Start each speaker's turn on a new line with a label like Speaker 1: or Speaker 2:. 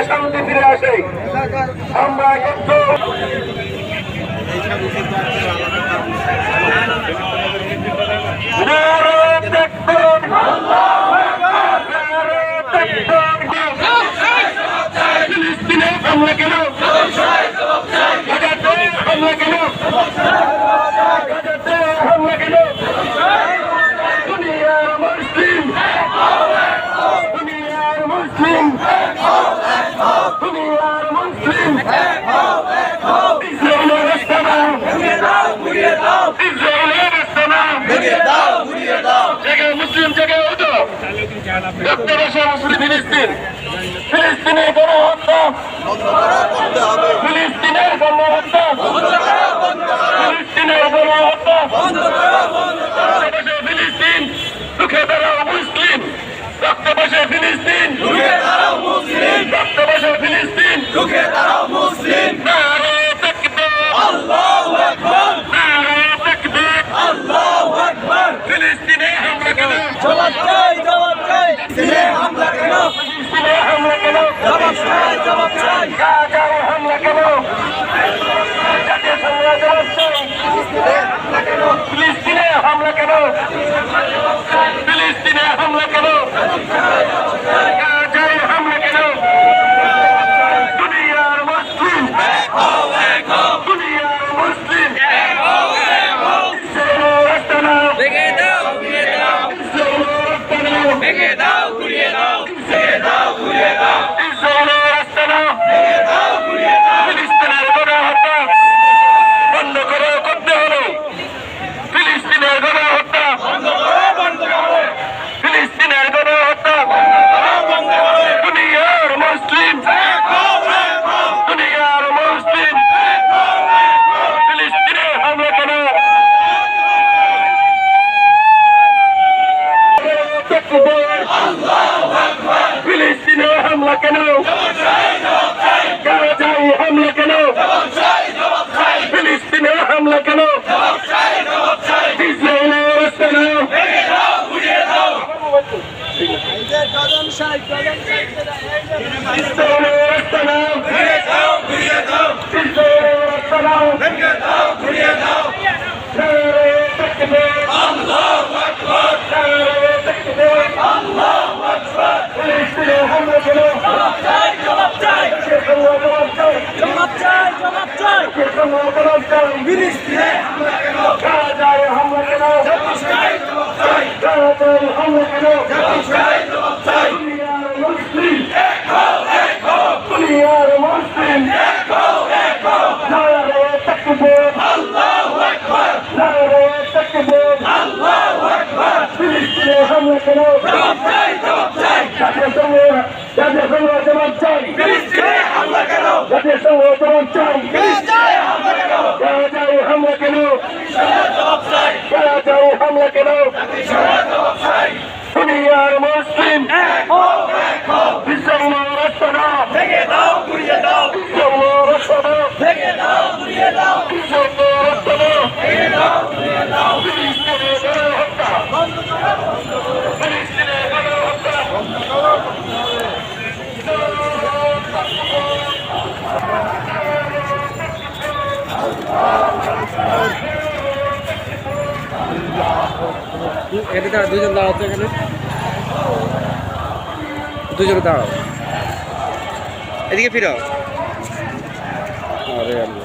Speaker 1: শান্তি ফিরে আসে। আমরা কিন্তু ফিলিস্তিনে হামলা কেন, হামলা কেন, হামলা কেন, দুনিয়ার মুসলিম, দুনিয়ার মুসলিম, দুনিয়ার মুসলিম, ইসরায়েলের আস্তানা, ইসরায়েলের আস্তানা, জায়গায় মুসলিম জায়গায় হতো রক্তবর্ষা মুসলিম ফিলিস্তিন, ফিলিস্তিনের গণহত্যা, ফিলিস্তিনের গণহত্যা, ফিলিস্তিনের গণহত্যা, রক্তবর্ষা ফিলিস্তিন, রুখে দাঁড়াও মুসলিম, রক্তবর্ষা ফিলিস্তিন, রুখে দাঁড়াও মুসলিম, রক্তবর্ষা ফিলিস্তিন, রুখে দাঁড়াও মুসলিম। নারে তাকবীর, আল্লাহু আকবার, নারে তাকবীর, আল্লাহু আকবার। ফিলিস্তিনে হামলা কেন, জবাব চাই, জবাব চাই। ফিলিস্তিনে হামলা কেন, ফিলিস্তিনে হামলা কেন, জবাব চাই, জবাব চাই। গাজায় হামলা কেন, জাতীয় সংগ্রাম জবাব চাই। ফিলিস্তিনে হামলা কেন, ফিলিস্তিনে হামলা কেন, গাজায় হামলা কেন, দুনিয়ার মুসলিম, দুনিয়ার মুসলিম, ইসরায়েলের আস্তানা, ভেঙে দাও, ঘুরিয়ে দাও, ইসরায়েলের আস্তানা, ভেঙে দাও, ঘুরিয়ে দাও, ভেঙে দাও, ঘুরিয়ে দাও, ইসরায়েলের আস্তানা, ভেঙে দাও, ঘুরিয়ে দাও। ফিলিস্তিনের গণহত্যা বন্ধ করো, করতে হলো। ফিলিস্তিনের গণহত্যা বন্ধ করো, বন্ধ করো। ফিলিস্তিনের গণহত্যা বন্ধ করো। দুনিয়ার মুসলিম, দুনিয়ার মুসলিম, ফিলিস্তিনে হামলা কেন, ফিলিস্তিনে হামলা কেন, গাজায় হামলা কেন, ফিলিস্তিনে হামলা কেন, ইসরায়েলের আস্তানা, ইসরায়েলের আস্তানা, ইসরায়েলের আস্তানা, নারে তাকবীর, আল্লাহু আকবার, নারে তাকবীর, আল্লাহু আকবার। ফিলিস্তিনে হামলা কেন, জবাব চাই, জবাব চাই, জবাব চাই, জবাব চাই, জবাব চাই, জবাব চাই। ফিলিস্তিনে হামলা কেন, গাজায় হামলা কেন, জবাব চাই, জবাব চাই, গাজায় হামলা কেন, জবাব চাই, জবাব চাই। দুনিয়ার মুসলিম, এক হও, এক হও, দুনিয়ার মুসলিম, এক হও, এক হও। নারে তাকবীর, আল্লাহু আকবার, নারে তাকবীর, আল্লাহু আকবার। ফিলিস্তিনে হামলা কেন, জবাব চাই, জবাব চাই, জাতীয় সংগ্রাম জবাব চাই। ফিলিস্তিনে হামলা কেন, জাতীয় সংগ্রাম জবাব চাই। ফিলিস্তিনে হামলা কেন, গাজায় হামলা কেন, জবাব চাই, গাজায় হামলা কেন, জবাব চাই। দুনিয়ার মুসলিম, এক হও, এক হও, ইসরায়েলের আস্তানা, ভেঙে দাও, ঘুরিয়ে দাও, ইসরায়েলের আস্তানা, ভেঙে দাও, ঘুরিয়ে দাও, ইসরায়েলের আস্তানা, ভেঙে দাও, ঘুরিয়ে দাও। ফিলিস্তিনের গণহত্যা বন্ধ করো, বন্ধ করো, ফিলিস্তিনের গণহত্যা বন্ধ করো, বন্ধ করো।
Speaker 2: এদিকে দুজন দাঁড়াও তো, এখানে দুজনে দাঁড়াও, এদিকে ফিরো। আরে আল্লাহ।